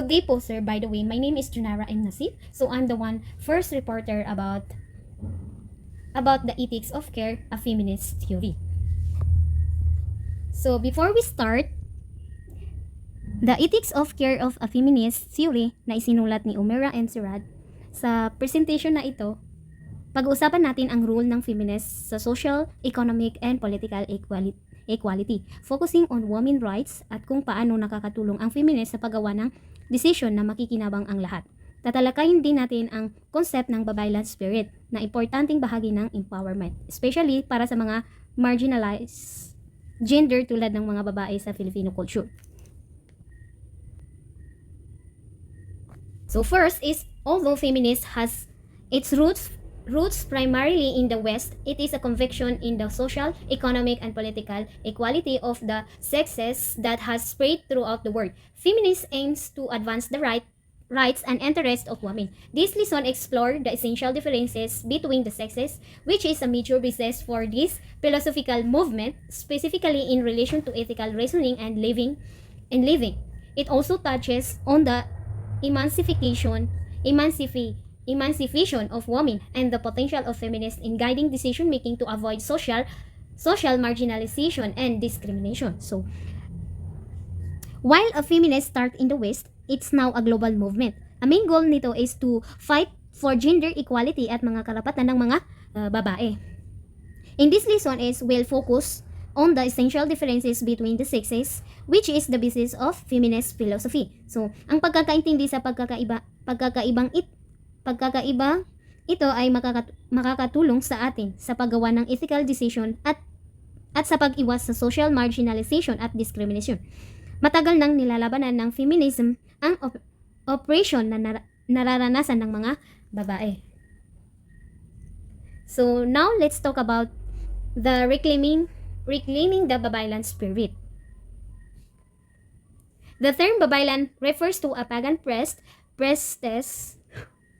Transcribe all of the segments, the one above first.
the poster, by the way, my name is Junara M. Nasib. So I'm the first reporter about the ethics of care, a feminist theory. So before we start, the ethics of care of a feminist theory na isinulat ni Umera M. Sirad, sa presentation na ito, pag-uusapan natin ang role ng feminist sa social, economic, and political equality, focusing on women rights at kung paano nakakatulong ang feminist sa paggawa ng desisyon na makikinabang ang lahat. Tatalakayin din natin ang concept ng babaylan spirit na importanteng bahagi ng empowerment, especially para sa mga marginalized gender tulad ng mga babae sa Filipino culture. So first is, although feminism has its roots primarily in the West, it is a conviction in the social, economic, and political equality of the sexes that has spread throughout the world. Feminism aims to advance the rights and interests of women. This lesson explores the essential differences between the sexes, which is a major basis for this philosophical movement, specifically in relation to ethical reasoning and living. It also touches on the emancipation of women and the potential of feminists in guiding decision making to avoid social marginalization and discrimination. So, while a feminist start in the West, it's now a global movement. A main goal nito is to fight for gender equality at mga karapatan ng mga babae. In this lesson we'll focus on the essential differences between the sexes, which is the basis of feminist philosophy. So, ang pagkakaintindi sa pagkakaiba ito ay makakatulong sa atin sa paggawa ng ethical decision at sa pag-iwas sa social marginalization at discrimination. Matagal nang nilalabanan ng feminism ang oppression na nararanasan ng mga babae. So now let's talk about the reclaiming the babaylan spirit. The term babaylan refers to a pagan priestess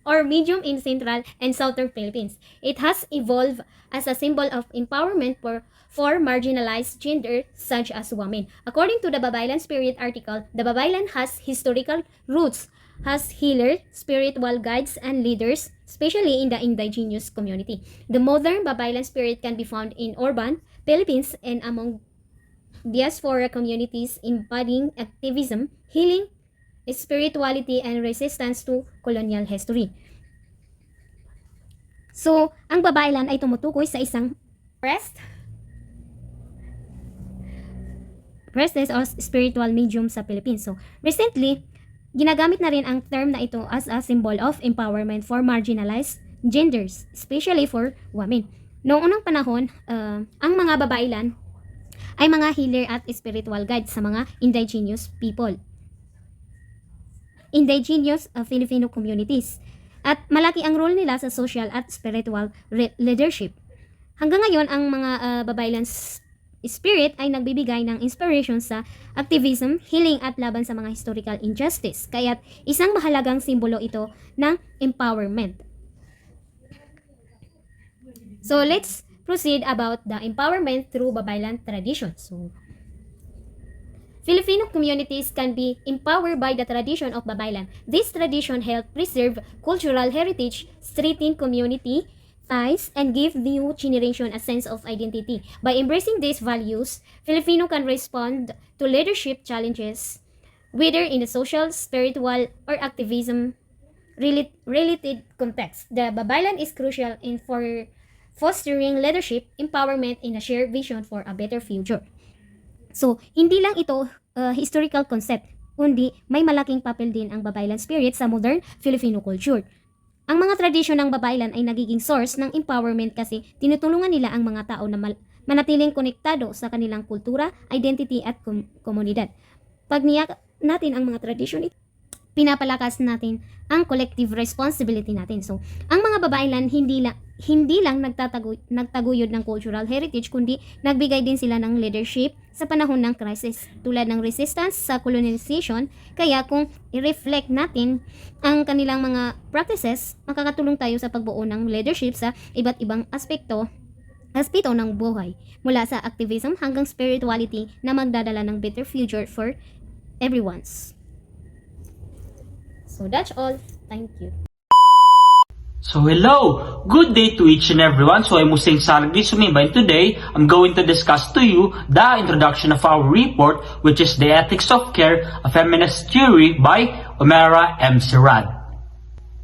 or medium in Central and Southern Philippines. It has evolved as a symbol of empowerment for marginalized gender such as women. According to the Babaylan Spirit article, the Babaylan has historical roots as healer, spiritual guides, and leaders, especially in the indigenous community. The modern Babaylan spirit can be found in urban Philippines and among diaspora communities embodying activism, healing, spirituality, and resistance to colonial history. So, ang babaylan ay tumutukoy sa isang priestess or spiritual medium sa Philippines. So, recently, ginagamit na rin ang term na ito as a symbol of empowerment for marginalized genders, especially for women. Noong unang panahon, ang mga babaylan ay mga healer at spiritual guides sa mga indigenous Filipino communities. At malaki ang role nila sa social at spiritual leadership. Hanggang ngayon, ang mga babaylan spirit ay nagbibigay ng inspiration sa activism, healing at laban sa mga historical injustice. Kaya't isang mahalagang simbolo ito ng empowerment. So let's proceed about the empowerment through babaylan tradition. So, Filipino communities can be empowered by the tradition of babaylan. This tradition helps preserve cultural heritage, strengthen community ties, and give new generation a sense of identity. By embracing these values, Filipino can respond to leadership challenges, whether in the social, spiritual, or activism related context. The babaylan is crucial in for fostering leadership, empowerment, and a shared vision for a better future. So, hindi lang ito historical concept, kundi may malaking papel din ang babaylan spirit sa modern Filipino culture. Ang mga tradisyon ng babaylan ay nagiging source ng empowerment kasi tinutulungan nila ang mga tao na manatiling konektado sa kanilang kultura, identity at komunidad. Pag niyak natin ang mga tradisyon ito, pinapalakas natin ang collective responsibility natin. So, ang mga babaylan hindi lang nagtaguyod ng cultural heritage, kundi nagbigay din sila ng leadership sa panahon ng crisis, tulad ng resistance sa colonization. Kaya kung i-reflect natin ang kanilang mga practices, makakatulong tayo sa pagbuo ng leadership sa iba't ibang aspeto ng buhay, mula sa activism hanggang spirituality na magdadala ng better future for everyone's. So that's all. Thank you. So hello, good day to each and everyone. So I'm Hussein Salagdi Sumimba, and today I'm going to discuss to you the introduction of our report, which is The Ethics of Care, a Feminist Theory by Omera M. Sirad.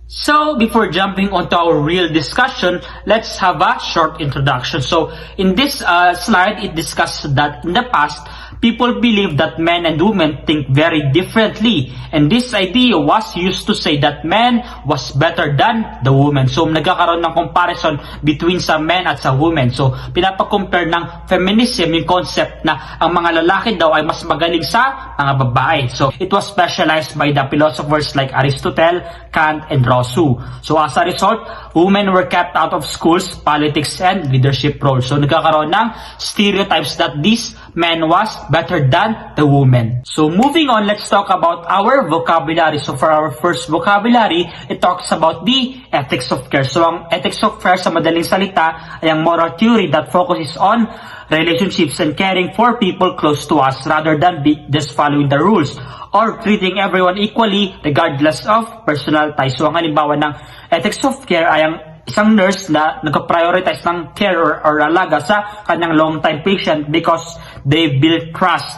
So before jumping onto our real discussion, let's have a short introduction. So in this slide, it discusses that in the past, people believe that men and women think very differently, and this idea was used to say that men was better than the woman. So nagkakaroon ng comparison between sa men at sa women. So pinapa-compare ng feminism yung concept na ang mga lalaki daw ay mas magaling sa mga babae. So it was specialized by the philosophers like Aristotle, Kant, and Rousseau. So as a result, women were kept out of schools, politics, and leadership roles. So nagkakaroon ng stereotypes that these men was better than the woman. So moving on, let's talk about our vocabulary. So for our first vocabulary, it talks about the ethics of care. So ang ethics of care sa madaling salita ay ang moral theory that focuses on relationships and caring for people close to us rather than just following the rules or treating everyone equally regardless of personal ties. So ang halimbawa ng ethics of care ay ang isang nurse na nagka-prioritize ng care or alaga sa kanyang long-time patient because they build trust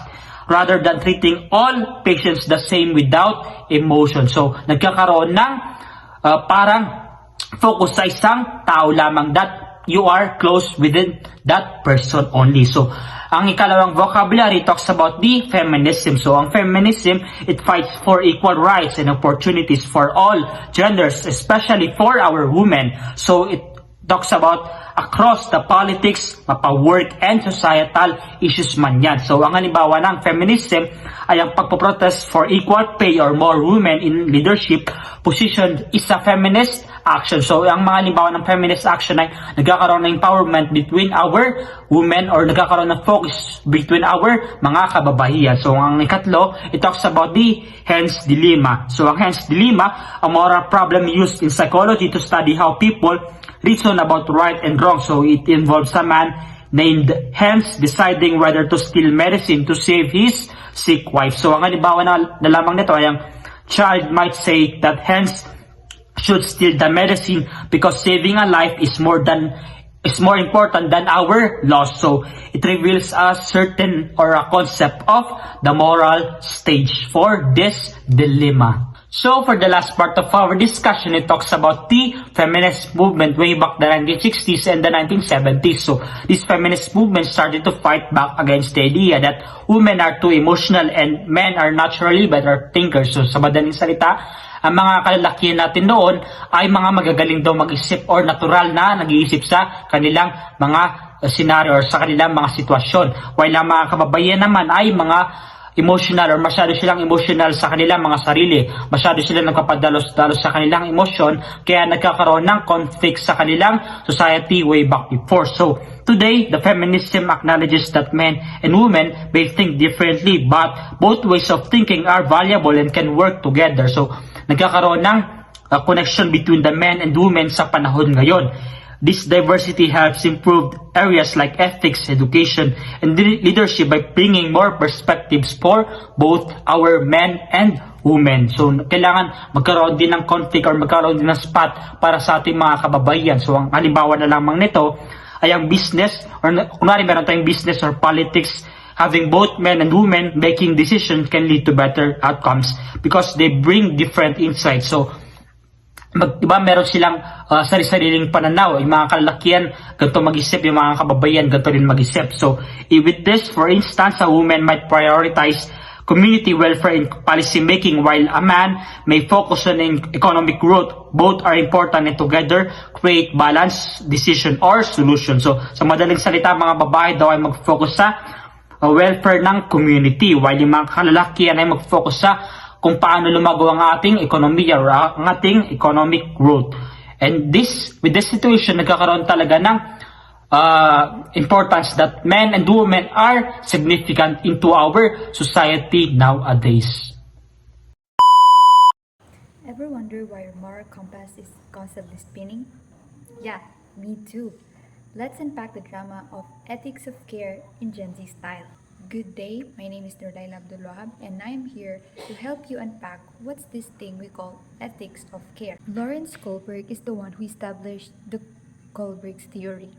rather than treating all patients the same without emotion. So, nagkakaroon ng parang focus sa isang tao lamang that you are close within that person only. So, ang ikalawang vocabulary talks about the feminism. So, ang feminism, it fights for equal rights and opportunities for all genders, especially for our women. So, it talks about across the politics, mapa-work, and societal issues man yan. So, ang halimbawa ng feminism ay ang pagpoprotest for equal pay or more women in leadership position is a feminist action. So, ang mga halimbawa ng feminist action ay nagkakaroon ng empowerment between our women or nagkakaroon ng focus between our mga kababaihan. So, ang ikatlo, it talks about the Hen's Dilemma. So, ang Hen's Dilemma, a moral problem used in psychology to study how people reason about right and wrong. So, it involves a man named Hans deciding whether to steal medicine to save his sick wife. So, ang halimbawa na lamang nito ay ang child might say that Hans should steal the medicine because saving a life is more important than our loss. So it reveals a certain or a concept of the moral stage for this dilemma. So for the last part of our discussion, it talks about the feminist movement way back the 1960s and the 1970s. So this feminist movement started to fight back against the idea that women are too emotional and men are naturally better thinkers. So sa madaling salita, ang mga kalalakihan natin noon ay mga magagaling daw mag-isip or natural na nag-iisip sa kanilang mga scenario or sa kanilang mga sitwasyon. While ang mga kababaihan naman ay mga emotional or masyado silang emotional sa kanilang mga sarili. Masyado silang nagpapadalos-dalos sa kanilang emosyon kaya nagkakaroon ng conflict sa kanilang society way back before. So, today, the feminism acknowledges that men and women may think differently but both ways of thinking are valuable and can work together. So, nagkakaroon ng connection between the men and women sa panahon ngayon. This diversity helps improve areas like ethics, education, and leadership by bringing more perspectives for both our men and women. So, kailangan magkaroon din ng conflict or magkaroon din ng spot para sa ating mga kababaihan. So, ang halimbawa na lamang nito ay ang business or kunwari meron tayong business or politics. Having both men and women making decisions can lead to better outcomes because they bring different insights. So, diba meron silang sarili-sariling pananaw. Yung mga kalalakihan, ganito mag-isip. Yung mga kababayan, ganito rin mag-isip. So, with this, for instance, a woman might prioritize community welfare in policy making while a man may focus on economic growth. Both are important and together create balanced decision or solution. So, sa madaling salita, mga babae daw ay mag-focus sa welfare ng community while yung mga kalalakihan ay mag-focus sa kung paano lumago ang ating ekonomiya or ang ating economic growth. And with this situation, nagkakaroon talaga ng importance that men and women are significant into our society nowadays. Ever wonder why your moral compass is constantly spinning? Yeah, me too. Let's unpack the drama of ethics of care in Gen Z style. Good day, my name is Nurdaila Abdulwahab and I am here to help you unpack what's this thing we call ethics of care. Lawrence Kohlberg is the one who established the Kohlberg's theory.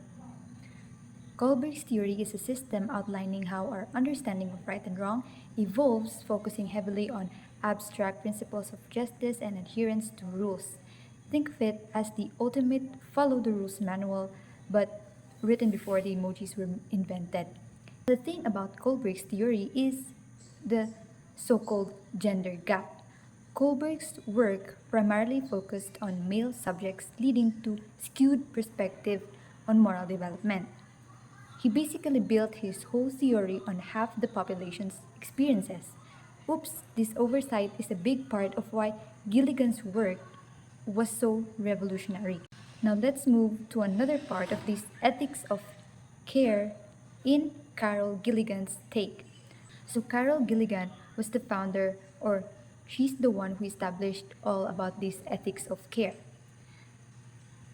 Kohlberg's theory is a system outlining how our understanding of right and wrong evolves, focusing heavily on abstract principles of justice and adherence to rules. Think of it as the ultimate follow the rules manual, but written before the emojis were invented. The thing about Kohlberg's theory is the so called gender gap. Kohlberg's work primarily focused on male subjects, leading to skewed perspective on moral development. He basically built his whole theory on half the population's experiences. Oops, this oversight is a big part of why Gilligan's work was so revolutionary. Now let's move to another part of this ethics of care in Carol Gilligan's take. So Carol Gilligan was the founder, or she's the one who established all about this ethics of care.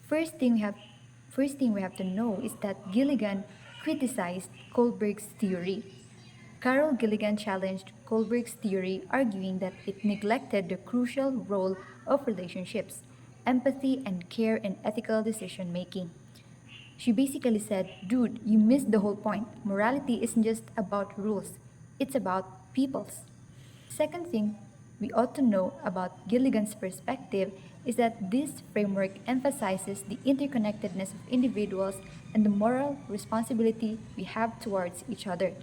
First thing we have First thing we have to know is that Gilligan criticized Kohlberg's theory. Carol Gilligan challenged Kohlberg's theory, arguing that it neglected the crucial role of relationships, empathy, and care in ethical decision making. She basically said, dude, you missed the whole point. Morality isn't just about rules, it's about peoples. Second thing we ought to know about Gilligan's perspective is that this framework emphasizes the interconnectedness of individuals and the moral responsibility we have towards each other.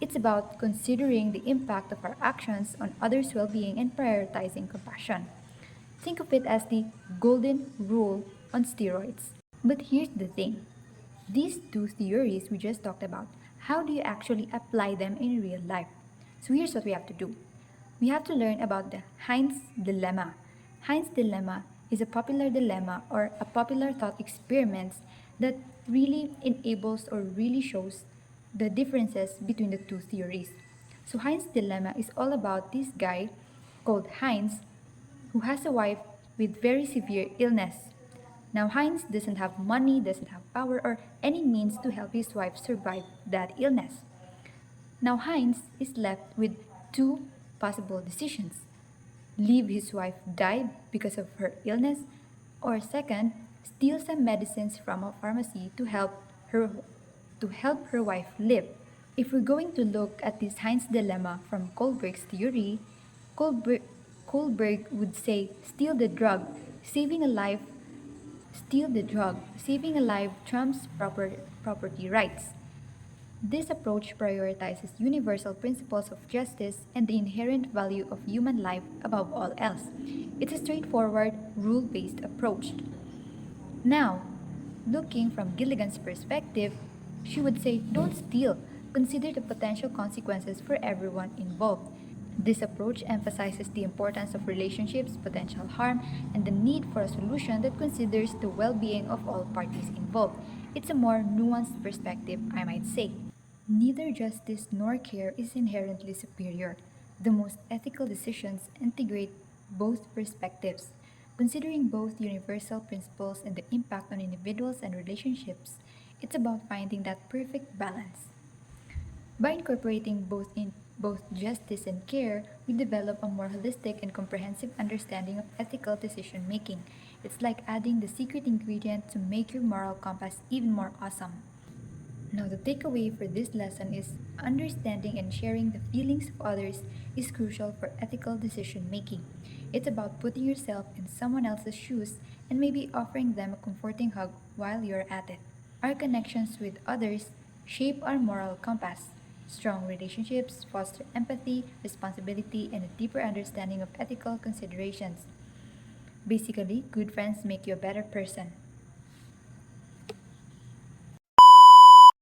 It's about considering the impact of our actions on others' well being and prioritizing compassion. Think of it as the golden rule on steroids. But here's the thing, these two theories we just talked about, how do you actually apply them in real life? So here's what we have to do. We have to learn about the Heinz dilemma. Heinz dilemma is a popular dilemma or a popular thought experiment that really enables or really shows the differences between the two theories. So Heinz dilemma is all about this guy called Heinz who has a wife with very severe illness. Now Heinz doesn't have money, doesn't have power or any means to help his wife survive that illness. Now Heinz is left with two possible decisions. Leave his wife die because of her illness, or second, steal some medicines from a pharmacy her to help her wife live. If we're going to look at this Heinz dilemma from Kohlberg's theory, Kohlberg, Kohlberg would say steal the drug, saving a life saving a life trumps property rights. This approach prioritizes universal principles of justice and the inherent value of human life above all else. It's a straightforward, rule based approach. Now, looking from Gilligan's perspective, she would say don't steal, consider the potential consequences for everyone involved. This approach emphasizes the importance of relationships, potential harm, and the need for a solution that considers the well being of all parties involved. It's a more nuanced perspective, I might say. Neither justice nor care is inherently superior. The most ethical decisions integrate both perspectives. Considering both universal principles and the impact on individuals and relationships, it's about finding that perfect balance. By incorporating both justice and care, we develop a more holistic and comprehensive understanding of ethical decision making. It's like adding the secret ingredient to make your moral compass even more awesome. Now, the takeaway for this lesson is understanding and sharing the feelings of others is crucial for ethical decision making. It's about putting yourself in someone else's shoes and maybe offering them a comforting hug while you're at it. Our connections with others shape our moral compass. Strong relationships foster empathy, responsibility, and a deeper understanding of ethical considerations. Basically, good friends make you a better person.